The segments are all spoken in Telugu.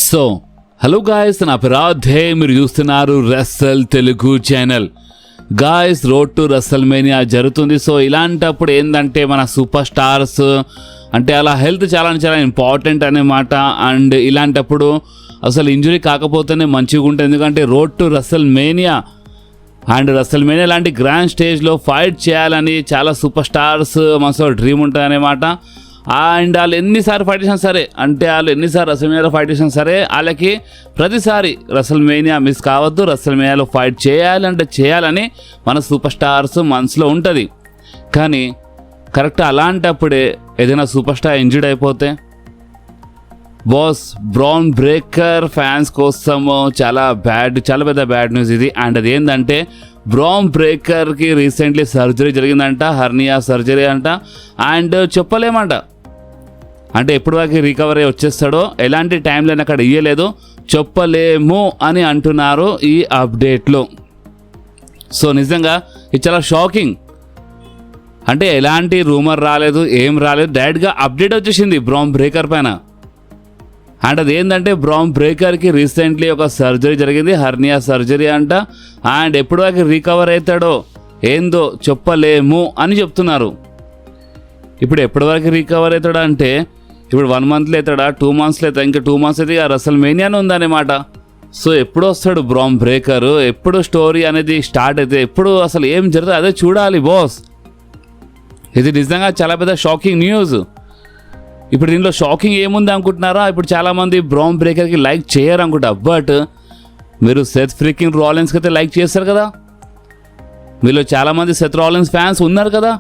సో హలో గాయస్, నా పేరు రాధే. మీరు చూస్తున్నారు Russell Telugu channel. Guys, road to Russell mania జరుగుతుంది. సో ఇలాంటప్పుడు ఏంటంటే మన సూపర్ స్టార్స్ అంటే అలా హెల్త్ చాలా చాలా ఇంపార్టెంట్ అన్నమాట. అండ్ ఇలాంటప్పుడు అసలు ఇంజురీ కాకపోతేనే మంచిగా ఉంటుంది. ఎందుకంటే road to Russell mania and Russell mania లాంటి గ్రాండ్ స్టేజ్లో ఫైట్ చేయాలని చాలా సూపర్ స్టార్స్ మనసులో డ్రీమ్ ఉంటుంది అన్నమాట. అండ్ వాళ్ళు ఎన్నిసార్లు ఫైట్ చేసినా సరే, అంటే వాళ్ళు ఎన్నిసార్లు రస్సల్ మేనియాలో ఫైట్ చేసినా సరే, వాళ్ళకి ప్రతిసారి రస్సల్ మేనియా మిస్ కావద్దు, రస్సల్ మేనియాలో ఫైట్ చేయాలని మన సూపర్ స్టార్స్ మనసులో ఉంటుంది. కానీ కరెక్ట్ అలాంటప్పుడే ఏదైనా సూపర్ స్టార్ ఇంజర్డ్ అయిపోతే బాస్, బ్రాన్ బ్రేకర్ ఫ్యాన్స్ కోసము చాలా పెద్ద బ్యాడ్ న్యూస్ ఇది. అండ్ అది ఏంటంటే బ్రాన్ బ్రేకర్కి రీసెంట్లీ సర్జరీ జరిగిందంట, హర్నియా సర్జరీ అంట. అండ్ చెప్పలేమంట, అంటే ఎప్పుడు వరకు రికవరీ వచ్చేస్తాడో, ఎలాంటి టైంలో అక్కడ ఇయ్యలేదు, చెప్పలేము అని అంటున్నారు ఈ అప్డేట్లో. సో నిజంగా ఇది చాలా షాకింగ్. అంటే ఎలాంటి రూమర్ రాలేదు, ఏం రాలేదు, డైరెక్ట్గా అప్డేట్ వచ్చేసింది బ్రాన్ బ్రేకర్ పైన. అండ్ అది ఏంటంటే బ్రాన్ బ్రేకర్కి రీసెంట్లీ ఒక సర్జరీ జరిగింది, హర్నియా సర్జరీ అంట. అండ్ ఎప్పుడు వరకు రికవర్ అవుతాడో ఏందో చెప్పలేము అని చెప్తున్నారు. ఇప్పుడు ఎప్పటి వరకు రికవర్ అవుతాడు అంటే, ఇప్పుడు 1 మంత్లో అవుతాడా, 2 మంత్స్లో అవుతాడు, ఇంకా 2 మంత్స్ అయితే రస్సల్ మేనియానే ఉందన్నమాట. సో ఎప్పుడు వస్తాడు బ్రాన్ బ్రేకర్, ఎప్పుడు స్టోరీ అనేది స్టార్ట్ అయితే, ఎప్పుడు అసలు ఏం జరుగుతుంది అదే చూడాలి బాస్. ఇది నిజంగా చాలా పెద్ద షాకింగ్ న్యూస్. ఇప్పుడు దీనిలో షాకింగ్ ఏముంది అనుకుంటున్నారా? ఇప్పుడు చాలామంది బ్రాన్ బ్రేకర్కి లైక్ చేయరు అనుకుంటా, బట్ మీరు సెత్ ఫ్రీకింగ్ రాలిన్స్కి అయితే లైక్ చేస్తారు కదా. మీలో చాలామంది సెత్ రాలిన్స్ ఫ్యాన్స్ ఉన్నారు కదా.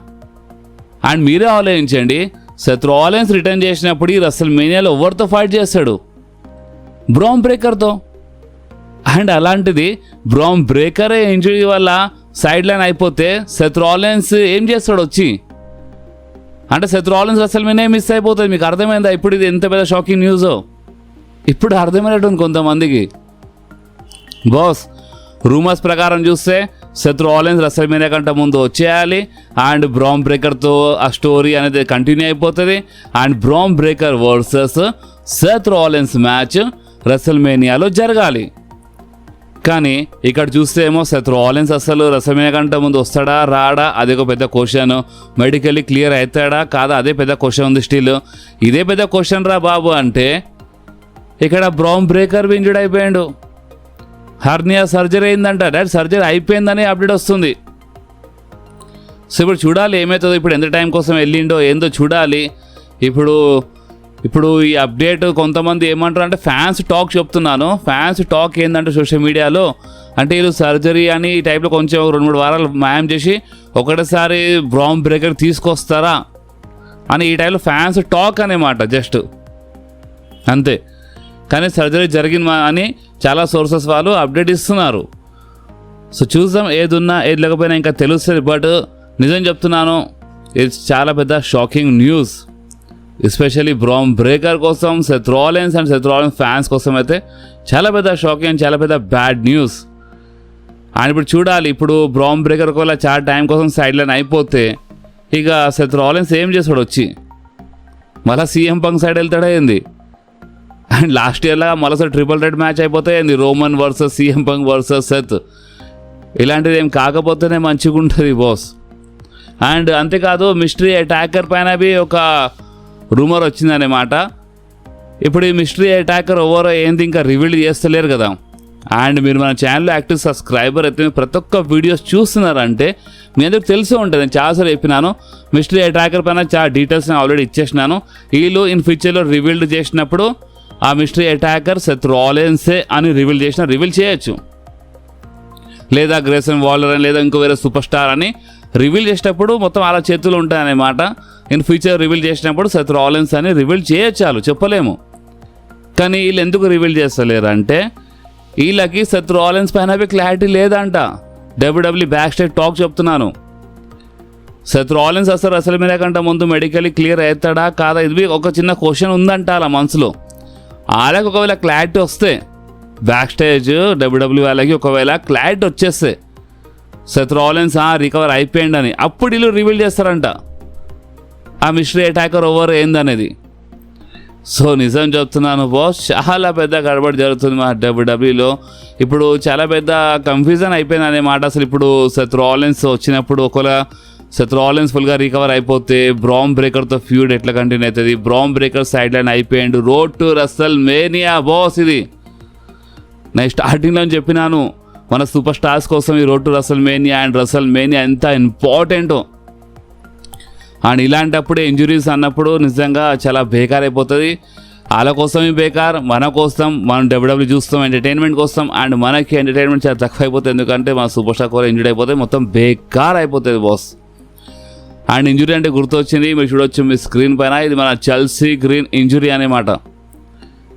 అండ్ మీరే ఆలోచించండి, సెత్ రాలిన్స్ రిటర్న్ చేసినప్పుడు ఈ రస్సల్ మేనియాలో ఎవరితో ఫైట్ చేస్తాడు? బ్రాన్ బ్రేకర్తో. అండ్ అలాంటిది బ్రాన్ బ్రేకరే ఇంజరీ వల్ల సైడ్ లైన్ అయిపోతే సెత్ రాలిన్స్ ఏం చేస్తాడు వచ్చి? అంటే Seth Rollins Russell mania miss అయిపోతుంది. మీకు అర్థమైందా ఇప్పుడు ఇది ఎంత పెద్ద షాకింగ్ న్యూసో? ఇప్పుడు అర్థమైనట్టుంది కొంతమందికి. బాస్, రూమర్స్ ప్రకారం చూస్తే సెత్ రాలిన్స్ రస్సల్ మేనియా కంటే ముందు వచ్చేయాలి. అండ్ బ్రాన్ బ్రేకర్తో ఆ స్టోరీ అనేది కంటిన్యూ అయిపోతుంది. And Bron Breakker versus Seth Rollins match రస్సల్ మేనియాలో జరగాలి. కానీ ఇక్కడ చూస్తే ఏమో సెత్ రాలిన్స్ అసలు రస్సల్ మేనియా కంటే ముందు వస్తాడా రాడా, అదే ఒక పెద్ద క్వశ్చన్. మెడికల్లీ క్లియర్ అవుతాడా కాదా, అదే పెద్ద క్వశ్చన్ ఉంది స్టిల్. ఇదే పెద్ద క్వశ్చన్ రా బాబు. అంటే ఇక్కడ బ్రాన్ బ్రేకర్ ఇంజర్డ్ అయిపోయాడు, హర్నియా సర్జరీ అయిందంట, డైరెక్ట్ సర్జరీ అయిపోయిందని అప్డేట్ వస్తుంది. సో ఇప్పుడు చూడాలి ఏమవుతుందో, ఇప్పుడు ఎంత టైం కోసం వెళ్ళిండో ఏందో చూడాలి. ఇప్పుడు ఈ అప్డేట్ కొంతమంది ఏమంటారు అంటే ఫ్యాన్స్ టాక్ చెప్తున్నాను. ఫ్యాన్స్ టాక్ ఏంటంటే సోషల్ మీడియాలో అంటే వీళ్ళు సర్జరీ అని ఈ టైప్లో కొంచెం 2-3 వారాలు మాయం చేసి ఒకటేసారి బ్రాన్ బ్రేకర్ తీసుకొస్తారా అని ఈ టైప్లో ఫ్యాన్స్ టాక్ అనేమాట, జస్ట్ అంతే. కానీ సర్జరీ జరిగింది అని చాలా సోర్సెస్ వాళ్ళు అప్డేట్ ఇస్తున్నారు. సో చూద్దాం, ఏది ఉన్నా ఏది లేకపోయినా ఇంకా తెలుస్తుంది. బట్ నిజం చెప్తున్నాను, ఇది చాలా పెద్ద shocking news, especially Bron Breakker కోసం, Seth Rollins and Seth Rollins fans కోసం అయితే చాలా పెద్ద షాకింగ్ అండ్ చాలా పెద్ద బ్యాడ్ న్యూస్. అండ్ ఇప్పుడు చూడాలి, ఇప్పుడు బ్రాన్ బ్రేకర్ వల్ల చాలా టైం కోసం సైడ్ లైన్ అయిపోతే ఇక సెత్ రాలిన్స్ ఏం చేస్తాడు వచ్చి? మళ్ళీ సీఎం పంక్ సైడ్ వెళ్తాడా ఏంది? అండ్ లాస్ట్ ఇయర్లా మరోసారి ట్రిపుల్ థ్రెట్ మ్యాచ్ అయిపోతాయింది, Roman versus CM Punk versus Seth. ఇలాంటిది ఏం కాకపోతేనే మంచిగా ఉంటుంది బాస్. అండ్ అంతేకాదు, మిస్టరీ అటాకర్ పైన ఒక రూమర్ వచ్చిందన్నమాట. ఇప్పుడు ఈ మిస్టరీ అటాకర్ ఎవరో ఏంది ఇంకా రివీల్ చేస్తలేరు కదా. అండ్ మీరు మన ఛానల్లో యాక్టివ్ సబ్స్క్రైబర్ అయితే ప్రతి ఒక్క వీడియోస్ చూస్తున్నారంటే మీ అందరికి తెలిసే ఉంటుంది. నేను చాలాసార్లు చెప్పినాను, మిస్టరీ అటాకర్ పైన చాలా డీటెయిల్స్ నేను ఆల్రెడీ ఇచ్చేసినాను. వీళ్ళు ఇన్ ఫ్యూచర్లో రివీల్డ్ చేసినప్పుడు ఆ మిస్టరీ అటాకర్ సెత్ రాలిన్సే అని రివీల్ చేయొచ్చు, లేదా గ్రేసన్ వాలర్ అని, లేదా ఇంకో వేరే సూపర్ స్టార్ అని రివీల్ చేసేటప్పుడు మొత్తం అలా చేతులు ఉంటాయన్నమాట. ఇన్ ఫ్యూచర్ రివీల్ చేసినప్పుడు సెత్ రాలిన్స్ అని రివీల్ చేయొచ్చు, చెప్పలేము. కానీ వీళ్ళు ఎందుకు రివీల్ చేస్తలేరు అంటే వీళ్ళకి సెత్ రాలిన్స్ పైన క్లారిటీ లేదంట. డబ్ల్యూడబ్ల్యూ బ్యాక్ స్టేజ్ టాక్ చెప్తున్నాను. సెత్ రాలిన్స్ అసలు రస్సల్ మేనియా కంటే ముందు మెడికల్లీ క్లియర్ అవుతాడా కాదా, ఇది ఒక చిన్న క్వశ్చన్ ఉందంట అలా మనసులో. వాళ్ళకి ఒకవేళ క్లారిటీ వస్తే, బ్యాక్ స్టేజ్ డబ్ల్యూడబ్ల్యూ వాళ్ళకి ఒకవేళ క్లారిటీ వచ్చేస్తే సెత్ రాలిన్స్ రికవర్ అయిపోయిందని, అప్పుడు వీళ్ళు రివీల్ చేస్తారంట ఆ మిస్టరీ అటాకర్ ఓవర్ ఏందనేది. సో నిజం చెప్తున్నాను బాస్, చాలా పెద్ద గడబడి జరుగుతుంది మా డబ్ల్యూడబ్ల్యూలో. ఇప్పుడు చాలా పెద్ద కన్ఫ్యూజన్ అయిపోయింది అనే మాట. అసలు ఇప్పుడు సెత్ రాలిన్స్ వచ్చినప్పుడు ఒకవేళ సెత్ రాలిన్స్ ఫుల్గా రికవర్ అయిపోతే బ్రామ్ బ్రేకర్తో ఫ్యూడ్ ఎట్లా కంటిన్యూ అవుతుంది? బ్రామ్ బ్రేకర్ సైడ్ లైన్ అయిపోయిండు. Road to WrestleMania boss. ఇది నేను స్టార్టింగ్లో చెప్పినాను, మన సూపర్ స్టార్స్ కోసం ఈ road to WrestleMania and WrestleMania ఎంత ఇంపార్టెంటో. అండ్ ఇలాంటప్పుడే ఇంజురీస్ అన్నప్పుడు నిజంగా చాలా బేకార్ అయిపోతుంది. వాళ్ళ కోసమే బేకార్, మన కోసం, మనం డబ్ల్యూడబ్ల్యూ చూస్తాం ఎంటర్టైన్మెంట్ కోసం. అండ్ మనకి ఎంటర్టైన్మెంట్ చాలా తక్కువ అయిపోతుంది, ఎందుకంటే మన సూపర్ స్టార్ కూడా ఇంజురీ అయిపోతే మొత్తం బేకార్ అయిపోతుంది బాస్. అండ్ ఇంజురీ అంటే గుర్తొచ్చింది, మీరు చూడొచ్చు మీ స్క్రీన్ పైన, ఇది మన చెల్సీ గ్రీన్ ఇంజురీ అనమాట.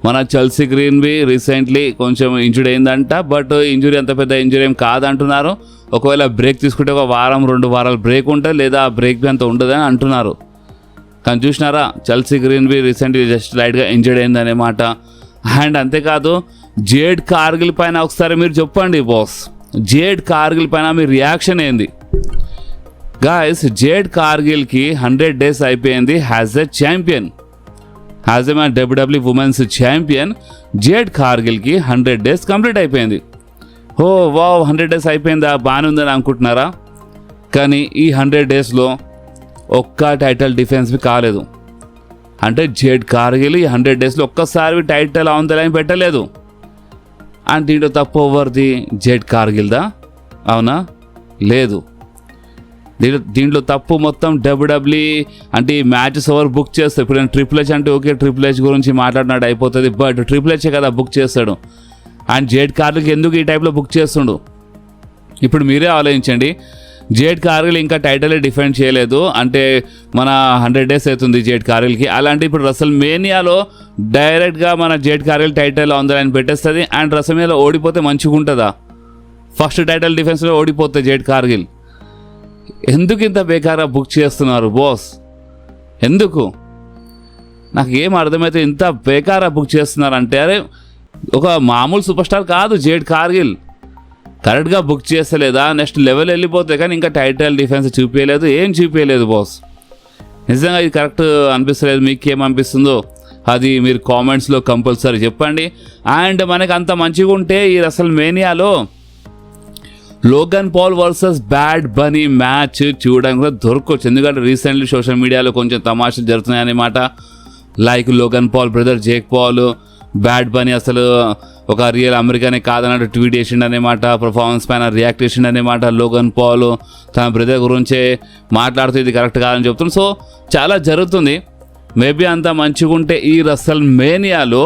మన చెల్సీ గ్రీన్వి రీసెంట్లీ కొంచెం ఇంజురీ అయిందంట. బట్ ఇంజురీ అంత పెద్ద ఇంజురీ ఏం కాదంటున్నారు. ఒకవేళ బ్రేక్ తీసుకుంటే ఒక వారం 2 వారాలు బ్రేక్ ఉంటుంది, లేదా బ్రేక్ బి అంత ఉండదని అంటున్నారు. కానీ చూసినారా, చెల్సీ గ్రీన్వి రీసెంట్లీ జస్ట్ లైట్గా ఇంజర్డ్ అయిందనేమాట. అండ్ అంతేకాదు, జేడ్ కార్గిల్ పైన ఒకసారి మీరు చెప్పండి బాస్, జేడ్ కార్గిల్ పైన మీ రియాక్షన్ ఏంది? గాయస్, జేడ్ కార్గిల్కి 100 days అయిపోయింది as a champion, as a మన డబ్ల్యూడబ్ల్యూ ఉమెన్స్ ఛాంపియన్. జేడ్ కార్గిల్కి 100 days కంప్లీట్ అయిపోయింది. ఓ వావ్, 100 days అయిపోయిందా, బాగానే ఉందని అనుకుంటున్నారా? కానీ ఈ 100 daysలో ఒక్క టైటిల్ డిఫెన్స్ కాలేదు. అంటే జేడ్ కార్గిల్ ఈ 100 daysలో ఒక్కసారి టైటిల్ ఆన్ ద లైన్ పెట్టలేదు. అండ్ దీంట్లో తప్పు ఎవరిది? జేడ్ కార్గిల్దా? అవునా? లేదు. దీంట్లో తప్పు మొత్తం డబ్ల్యూడబ్ల్యూ. అంటే ఈ మ్యాచెస్ ఎవరు బుక్ చేస్తారు? ఇప్పుడు నేను ట్రిపుల్ హెచ్ అంటే ఓకే, ట్రిపుల్ హెచ్ గురించి మాట్లాడినట్టు అయిపోతుంది. బట్ ట్రిపుల్ హెచ్ కదా బుక్ చేస్తాడు. అండ్ జేడ్ కార్గిల్కి ఎందుకు ఈ టైప్లో బుక్ చేస్తుండు? ఇప్పుడు మీరే ఆలోచించండి. జేడ్ కార్గిల్ ఇంకా టైటిలే డిఫెండ్ చేయలేదు, అంటే మన 100 days అవుతుంది జేడ్ కార్గిల్కి. అలాంటి ఇప్పుడు రసల్ మేనియాలో డైరెక్ట్గా మన jade Kargil title on the line పెట్టేస్తుంది. అండ్ రసల్ మేనియాలో ఓడిపోతే మంచిగా ఉంటుందా? ఫస్ట్ టైటిల్ డిఫెన్స్లో ఓడిపోతే జేడ్ కార్గిల్. ఎందుకు ఇంత బేకారా బుక్ చేస్తున్నారు బాస్? ఎందుకు? నాకు ఏం అర్థమైతే ఇంత బేకారా బుక్ చేస్తున్నారు అంటే, అరే ఒక మామూలు సూపర్ స్టార్ కాదు జేడ్ కార్గిల్, కరెక్ట్గా బుక్ చేస్తలేదా? నెక్స్ట్ లెవెల్ వెళ్ళిపోతే కానీ ఇంకా టైటిల్ డిఫెన్స్ చూపించలేదు, ఏం చూపించలేదు బాస్. నిజంగా ఇది కరెక్ట్ అనిపిస్తలేదు. మీకు ఏమనిపిస్తుందో అది మీరు కామెంట్స్లో కంపల్సరీ చెప్పండి. అండ్ మనకి అంత మంచిగా ఉంటే ఈ రసల్ మేనియాలో Logan Paul versus Bad Bunny match చూడడానికి కూడా దొరకవచ్చు. ఎందుకంటే రీసెంట్లీ సోషల్ మీడియాలో కొంచెం తమాషాలు జరుగుతున్నాయన్నమాట. Like Logan Paul brother Jake Paul, Bad Bunny అసలు ఒక రియల్ అమెరికానే కాదన్నట్టు ట్వీట్ చేసిండు అనమాట. పర్ఫార్మెన్స్ పైన రియాక్ట్ చేసిండు అనమాట. లోగన్ పాల్ తన బ్రదర్ గురించే మాట్లాడుతూ ఇది కరెక్ట్ కాదని చెప్తుంది. సో చాలా జరుగుతుంది. మేబీ అంత మంచిగా ఉంటే ఈ రసల్ మేనియాలో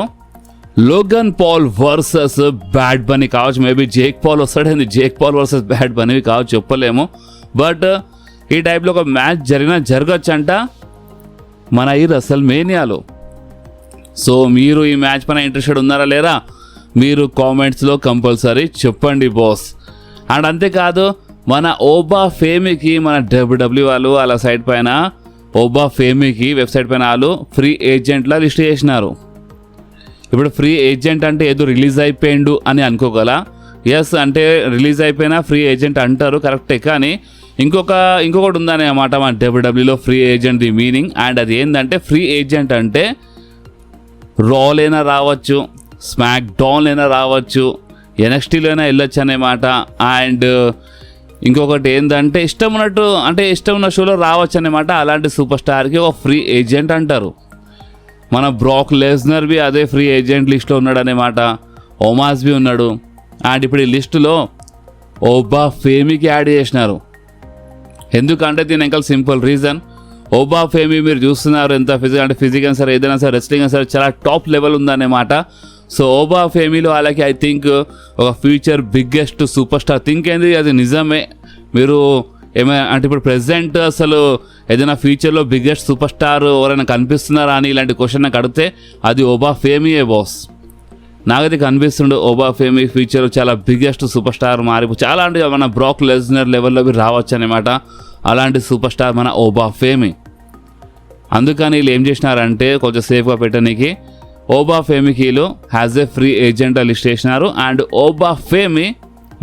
Logan Paul versus Bad Bunny కావచ్చు. మేబీ జేక్ పాల్ వస్తాడేంది, Jake Paul versus Bad Bunny కావచ్చు, చెప్పలేము. బట్ ఈ టైప్లో ఒక మ్యాచ్ జరగచ్చు అంట మన ఈ రసల్ మేనియాలో. సో మీరు ఈ మ్యాచ్ పైన ఇంట్రెస్టెడ్ ఉన్నారా లేరా మీరు కామెంట్స్లో కంపల్సరీ చెప్పండి బాస్. అండ్ అంతేకాదు, మన ఓబా ఫేమీకి మన డబ్ల్యూడబ్ల్యూ వాళ్ళు వాళ్ళ సైట్ పైన ఓబా ఫేమీకి వెబ్సైట్ పైన వాళ్ళు ఫ్రీ ఏజెంట్లా లిస్ట్ చేసినారు. ఇప్పుడు ఫ్రీ ఏజెంట్ అంటే ఏదో రిలీజ్ అయిపోయిండు అని అనుకోగల. ఎస్, అంటే రిలీజ్ అయిపోయినా ఫ్రీ ఏజెంట్ అంటారు, కరెక్టే. కానీ ఇంకొకటి ఉందనే అన్నమాట మన డబ్ల్యూడబ్ల్యూలో free agent the meaning. And అది ఏంటంటే, ఫ్రీ ఏజెంట్ అంటే రాలైనా రావచ్చు, స్మాక్ డౌన్లైనా రావచ్చు, ఎన్ఎక్స్టీలోనే వెళ్ళొచ్చు అన్నమాట. అండ్ ఇంకొకటి ఏంటంటే ఇష్టం ఉన్న షోలో రావచ్చు అన్నమాట. అలాంటి సూపర్ స్టార్కి ఒక ఫ్రీ ఏజెంట్ అంటారు. మన బ్రాక్ లెస్నర్ బి అదే ఫ్రీ ఏజెంట్ లిస్ట్లో ఉన్నాడు అన్నమాట. ఒమాస్ బి ఉన్నాడు. అండ్ ఇప్పుడు ఈ లిస్టులో ఓబా ఫేమీకి యాడ్ చేసినారు. ఎందుకంటే దీని ఇంకా సింపుల్ రీజన్, ఓబా ఫేమీ మీరు చూస్తున్నారు ఎంత ఫిజిక్ అయినా సరే, ఏదైనా సరే, రెస్లింగ్ అయినా సరే చాలా టాప్ లెవెల్ ఉందన్నమాట. సో ఓబా ఫేమీలో వాళ్ళకి ఐ థింక్ ఒక future biggest super star think ఏంది, అది నిజమే. మీరు ఏమైనా అంటే ఇప్పుడు ప్రెసెంట్ అసలు ఏదైనా ఫ్యూచర్లో బిగ్గెస్ట్ సూపర్ స్టార్ ఎవరైనా కనిపిస్తున్నారా అని ఇలాంటి క్వశ్చన్ నాకు అడిగితే అది ఓబా ఫేమీయే బాస్. నాకైతే కనిపిస్తుండే ఓబా ఫేమీ ఫ్యూచర్ చాలా బిగ్గెస్ట్ సూపర్ స్టార్ చాలా అంటే మన బ్రాక్ లెస్నర్ లెవెల్లో రావచ్చు అనమాట. అలాంటి సూపర్ స్టార్ మన ఓబా ఫేమీ. అందుకని వీళ్ళు ఏం చేసినారంటే కొంచెం సేఫ్గా పెట్టడానికి ఓబా ఫేమీకి వీళ్ళు has a free agent list చేసినారు. అండ్ ఓబా ఫేమీ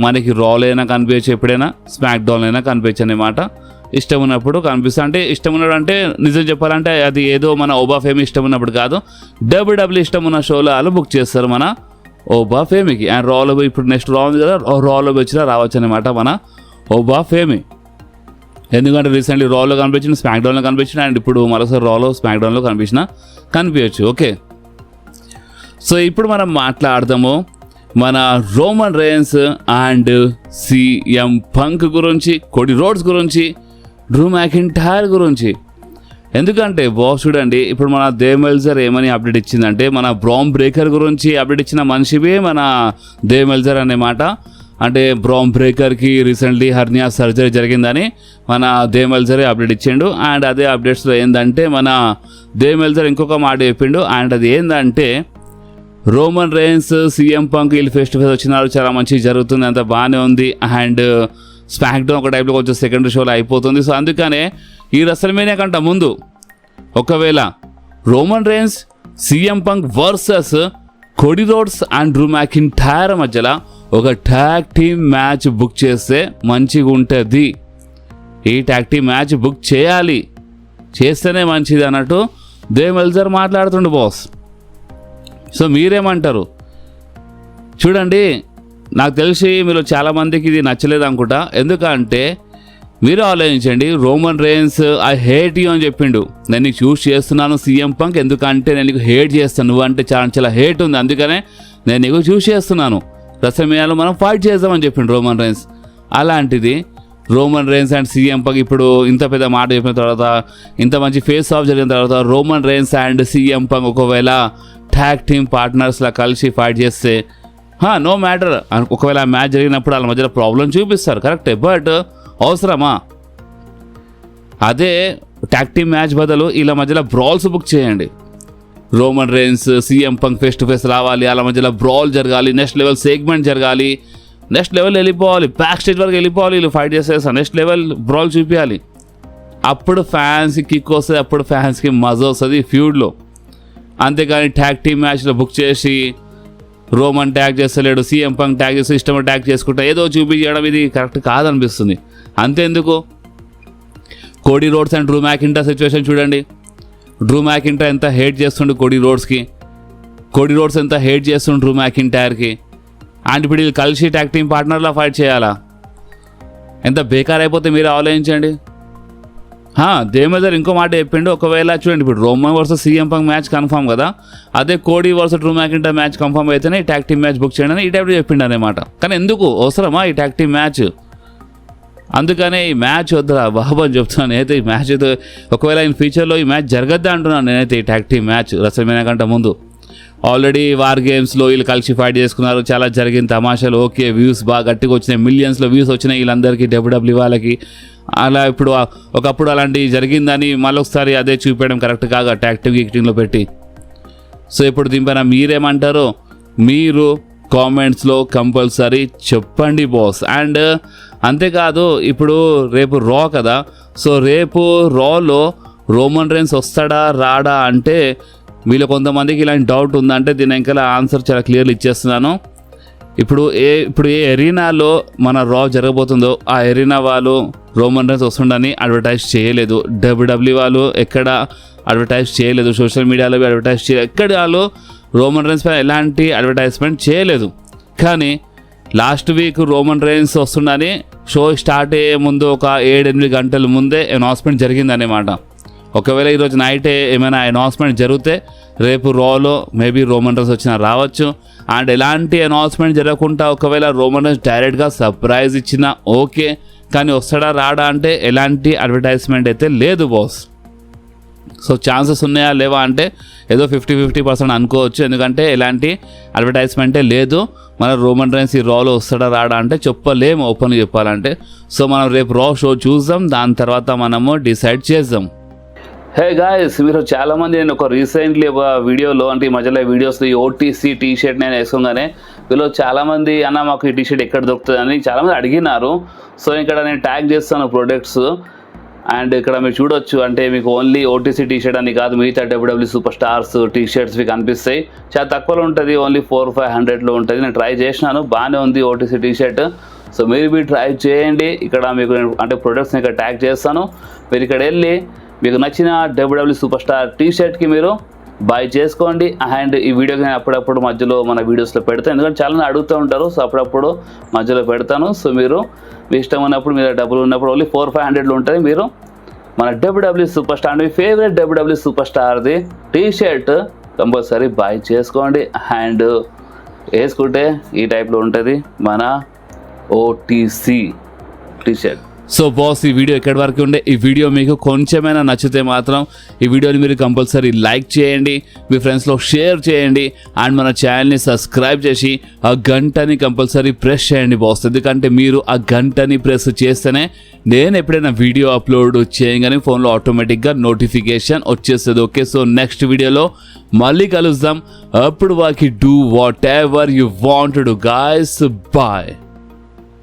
మనకి రాల్ అయినా కనిపించచ్చు, ఎప్పుడైనా స్మాక్ డౌన్ అయినా కనిపించు అనమాట. ఇష్టం ఉన్నప్పుడు కనిపిస్తుంది. అంటే ఇష్టం ఉన్నప్పుడు అంటే నిజం చెప్పాలంటే అది ఏదో మన ఓబా ఫేమ్ ఇష్టం ఉన్నప్పుడు కాదు, డబ్ల్యూడబ్ల్యూ ఇష్టం ఉన్న షోలో వాళ్ళు బుక్ చేస్తారు మన ఓబా ఫేమికి. అండ్ రాలో ఇప్పుడు నెక్స్ట్ రా ఉంది కదా, రాలో వచ్చినా రావచ్చు అనమాట మన ఓబా ఫేమి. ఎందుకంటే రీసెంట్లీ రాలో కనిపించిన, స్మాక్డౌన్లో కనిపించిన, అండ్ ఇప్పుడు మరోసారి రాలో స్మాక్డౌన్లో కనిపించవచ్చు. ఓకే, సో ఇప్పుడు మనం మాట్లాడదాము మన Roman rains and CM punk గురించి, కోడి రోడ్స్ గురించి, డ్రూ మ్యాకింటైర్ గురించి. ఎందుకంటే బాస్ చూడండి, ఇప్పుడు మన దేవ్ మెల్జర్ ఏమని అప్డేట్ ఇచ్చిందంటే మన బ్రామ్ బ్రేకర్ గురించి అప్డేట్ ఇచ్చిన మనిషివే మన దేవ్ మెల్జర్ అన్నమాట. అంటే బ్రామ్ బ్రేకర్కి రీసెంట్లీ హర్నియా సర్జరీ జరిగిందని మన దేవ్ మెల్జరే అప్డేట్ ఇచ్చిండు. అండ్ అదే అప్డేట్స్లో ఏంటంటే మన దేవ్ మెల్జర్ ఇంకొక మాట చెప్పిండు. అండ్ అది ఏంటంటే రోమన్ రేన్స్ సిఎం పంక్ వీళ్ళు ఫేస్ టు ఫేస్ వచ్చినారు, చాలా మంచిగా జరుగుతుంది, అంత బాగానే ఉంది. అండ్ స్మాక్డౌన్ ఒక టైప్లో కొంచెం సెకండ్ షోలో అయిపోతుంది. సో అందుకనే ఈ రెసల్మేనియా కంటే ముందు ఒకవేళ Roman rains CM punk versus కోడి రోడ్స్ అండ్ డ్రూ మ్యాకింటైర్ మధ్యలో ఒక ట్యాగ్ టీమ్ మ్యాచ్ బుక్ చేస్తే మంచిగా ఉంటుంది. ఈ ట్యాగ్ టీమ్ మ్యాచ్ బుక్ చేస్తేనే మంచిది అన్నట్టు దేవ్ మెల్జర్ మాట్లాడుతుండు బాస్. సో మీరేమంటారు చూడండి. నాకు తెలిసి మీరు చాలామందికి ఇది నచ్చలేదు అనుకుంటా. ఎందుకంటే మీరు ఆలోచించండి, Roman rains I hate you అని చెప్పిండు. నేను నీకు చూస్ చేస్తున్నాను సీఎం పంక్, ఎందుకంటే నేను నీకు హేట్ చేస్తాను, నువ్వు అంటే చాలా హేట్ ఉంది, అందుకనే నేను నీకు చూస్ చేస్తున్నాను, రెసల్మేనియాలో మనం ఫైట్ చేద్దామని చెప్పిండు రోమన్ రేన్స్. అలాంటిది Roman rains and CM punk ఇప్పుడు ఇంత పెద్ద మాట చెప్పిన తర్వాత, ఇంత మంచి ఫేస్ ఆఫ్ జరిగిన తర్వాత Roman rains and CM punk ఒకవేళ ట్యాగ్ టీమ్ పార్ట్నర్స్లా కలిసి ఫైట్ చేస్తే నో మ్యాటర్. ఒకవేళ ఆ మ్యాచ్ జరిగినప్పుడు వాళ్ళ మధ్యలో ప్రాబ్లం చూపిస్తారు కరెక్టే, బట్ అవసరమా? అదే ట్యాగ్ టీమ్ మ్యాచ్ బదులు ఇలా మధ్యలో బ్రాల్స్ బుక్ చేయండి. Roman rains CM punk face to face రావాలి, వాళ్ళ మధ్యలో బ్రాల్ జరగాలి, నెక్స్ట్ లెవెల్ సెగ్మెంట్ జరగాలి, నెక్స్ట్ లెవెల్ వెళ్ళిపోవాలి, బ్యాక్ స్టేజ్ వరకు వెళ్ళిపోవాలి, వీళ్ళు ఫైట్ చేసేస్తారు, నెక్స్ట్ లెవెల్ బ్రాల్ చూపించాలి. అప్పుడు ఫ్యాన్స్కి కిక్ వస్తుంది, అప్పుడు ఫ్యాన్స్కి మజా వస్తుంది ఫ్యూడ్లో. అంతేగాని ట్యాగ్ టీమ్ మ్యాచ్లో బుక్ చేసి రోమన్ ట్యాగ్ చేస్తలేడు, సీఎం పంక్ ట్యాగ్ చేస్తే ఇష్టం ట్యాగ్ చేసుకుంటా ఏదో చూపించడం ఇది కరెక్ట్ కాదనిపిస్తుంది. అంతేందుకు Cody Rhodes and Drew McIntyre situation చూడండి. డ్రూ మ్యాకింటైర్ ఎంత హేట్ చేస్తుండు కోడి రోడ్స్కి, కోడి రోడ్స్ ఎంత హేట్ చేస్తుండు డ్రూ మ్యాకింటైర్కి. అండ్ ఇప్పుడు వీళ్ళు కలిసి ట్యాగ్ టీమ్ పార్ట్నర్లా ఫైట్ చేయాలా? ఎంత బేకార్ అయిపోతే మీరు ఆలోచించండి. దేవ్ మెల్జర్ ఇంకో మాట చెప్పిండు, ఒకవేళ చూడండి ఇప్పుడు Roman versus CM punk match confirm కదా, అదే కోడి versus Drew McIntyre match confirm అయితేనే ఈ ట్యాగ్ టీమ్ మ్యాచ్ బుక్ చేయండి అని ఈ టైప్లో చెప్పిండు అనమాట. కానీ ఎందుకు అవసరమా ఈ ట్యాగ్ టీమ్ మ్యాచ్? అందుకనే ఈ మ్యాచ్ వద్దురా బాబు అని చెప్తున్నాను నేనైతే. ఈ మ్యాచ్ అయితే ఒకవేళ ఇన్ ఫ్యూచర్లో ఈ మ్యాచ్ జరగద్దా అంటున్నాను నేనైతే. ఈ ట్యాగ్ టీమ్ మ్యాచ్ రెసల్మేనియా కంటే ముందు ఆల్రెడీ వార్ గేమ్స్లో వీళ్ళు కలిసి ఫైట్ చేసుకున్నారు, చాలా జరిగిన తమాషాలు, ఓకే వ్యూస్ బాగా గట్టిగా వచ్చినాయి, మిలియన్స్లో వ్యూస్ వచ్చినాయి వీళ్ళందరికీ, డబ్ల్యూడబ్ల్యూ వాళ్ళకి. అలా ఇప్పుడు ఒకప్పుడు అలాంటివి జరిగిందని మళ్ళీ ఒకసారి అదే చూపించడం కరెక్ట్ కాగా ట్యాగ్ టీంలో పెట్టి. సో ఇప్పుడు దీనిపైన మీరేమంటారో మీరు కామెంట్స్లో కంపల్సరీ చెప్పండి బాస్. అండ్ అంతేకాదు ఇప్పుడు రేపు రా కదా, సో రేపు రాలో రోమన్ రేన్స్ వస్తాడా రాడా అంటే వీళ్ళు కొంతమందికి ఇలాంటి డౌట్ ఉందంటే దీని ఇంకా ఆన్సర్ చాలా క్లియర్లీ ఇచ్చేస్తున్నాను. ఇప్పుడు ఏ ఎరీనాలో మన రా జరగబోతుందో ఆ ఎరీనా వాళ్ళు రోమన్ రేన్స్ వస్తుండని అడ్వర్టైజ్ చేయలేదు, డబ్ల్యూడబ్ల్యూ వాళ్ళు ఎక్కడ అడ్వర్టైజ్ చేయలేదు, సోషల్ మీడియాలో అడ్వర్టైజ్ చేయలేదు, ఎక్కడ వాళ్ళు రోమన్ రేన్స్ పైన ఎలాంటి అడ్వర్టైజ్మెంట్ చేయలేదు. కానీ లాస్ట్ వీక్ రోమన్ రేన్స్ వస్తుండని షో స్టార్ట్ అయ్యే ముందు ఒక 7-8 గంటల ముందే అనౌన్స్మెంట్ జరిగిందన్నమాట. ఒకవేళ ఈరోజు నైటే ఏమైనా అనౌన్స్మెంట్ జరిగితే రేపు రాలో మేబీ రోమన్ రేన్స్ వచ్చినా రావచ్చు. అండ్ ఎలాంటి అనౌన్స్మెంట్ జరగకుండా ఒకవేళ రోమన్ రేన్స్ డైరెక్ట్గా సర్ప్రైజ్ ఇచ్చినా ఓకే, కానీ వస్తాడా రాడా అంటే ఎలాంటి అడ్వర్టైజ్మెంట్ అయితే లేదు బాస్. సో ఛాన్సెస్ ఉన్నాయా లేవా అంటే ఏదో 50% అనుకోవచ్చు, ఎందుకంటే ఎలాంటి అడ్వర్టైజ్మెంటే లేదు. మన రోమన్ రేన్స్ ఈ రాలో వస్తాడా రాడా అంటే చెప్పలేము ఓపెన్గా చెప్పాలంటే. సో మనం రేపు రా షో చూద్దాం, దాని తర్వాత మనము డిసైడ్ చేద్దాం. హే గాయస్, మీరు చాలామంది నేను ఒక రీసెంట్లీ ఒక వీడియోలో అంటే ఈ మధ్యలో వీడియోస్లో ఈ ఓటీసీ టీ షర్ట్ నేను వేసుకోగానే వీళ్ళు చాలామంది అన్న మాకు ఈ టీ షర్ట్ ఎక్కడ దొరుకుతుంది అని చాలామంది అడిగినారు. సో ఇక్కడ నేను ట్యాగ్ చేస్తాను ప్రొడక్ట్స్. అండ్ ఇక్కడ మీరు చూడొచ్చు, అంటే మీకు ఓన్లీ ఓటీసీ టీ షర్ట్ అని కాదు, మిగతా W W super stars T shirts మీకు కనిపిస్తాయి. చాలా తక్కువలో ఉంటుంది, ఓన్లీ 400-500లో ఉంటుంది. నేను ట్రై చేసినాను, బాగానే ఉంది ఓటీసీ టీ షర్ట్. సో మీరు ట్రై చేయండి. ఇక్కడ మీకు అంటే ప్రొడక్ట్స్ని ఇక్కడ ట్యాగ్ చేస్తాను. మీరు ఇక్కడ వెళ్ళి మీకు నచ్చిన WWE సూపర్ స్టార్ టీషర్ట్కి మీరు బై చేసుకోండి. అండ్ ఈ వీడియోకి నేను అప్పుడప్పుడు మధ్యలో మన వీడియోస్లో పెడతాను, ఎందుకంటే చాలామంది అడుగుతూ ఉంటారు. సో అప్పుడప్పుడు మధ్యలో పెడతాను. సో మీరు మీ ఇష్టం ఉన్నప్పుడు, మీరు డబ్బులు ఉన్నప్పుడు ఓన్లీ 400-500 ఉంటుంది. మీరు మన WWE సూపర్ స్టార్, మీ ఫేవరెట్ WWE సూపర్ స్టార్ది టీషర్ట్ కంపల్సరీ బై చేసుకోండి. అండ్ వేసుకుంటే ఈ టైప్లో ఉంటుంది మన OTC టీషర్ట్. సో బాస్, ఈ వీడియో ఎక్కడి వరకు ఉండే, ఈ వీడియో మీకు కొంచెమైనా నచ్చితే మాత్రం ఈ వీడియోని మీరు కంపల్సరీ లైక్ చేయండి, మీ ఫ్రెండ్స్లో షేర్ చేయండి, అండ్ మన ఛానల్ని సబ్స్క్రైబ్ చేసి ఆ గంటని కంపల్సరీ ప్రెస్ చేయండి బాస్. ఎందుకంటే మీరు ఆ గంటని ప్రెస్ చేస్తేనే నేను ఎప్పుడైనా వీడియో అప్లోడ్ చేయగానే ఫోన్లో ఆటోమేటిక్గా నోటిఫికేషన్ వచ్చేస్తుంది. ఓకే, సో నెక్స్ట్ వీడియోలో మళ్ళీ కలుద్దాం. అప్పుడు వాకి do whatever you want to do. Guys, bye.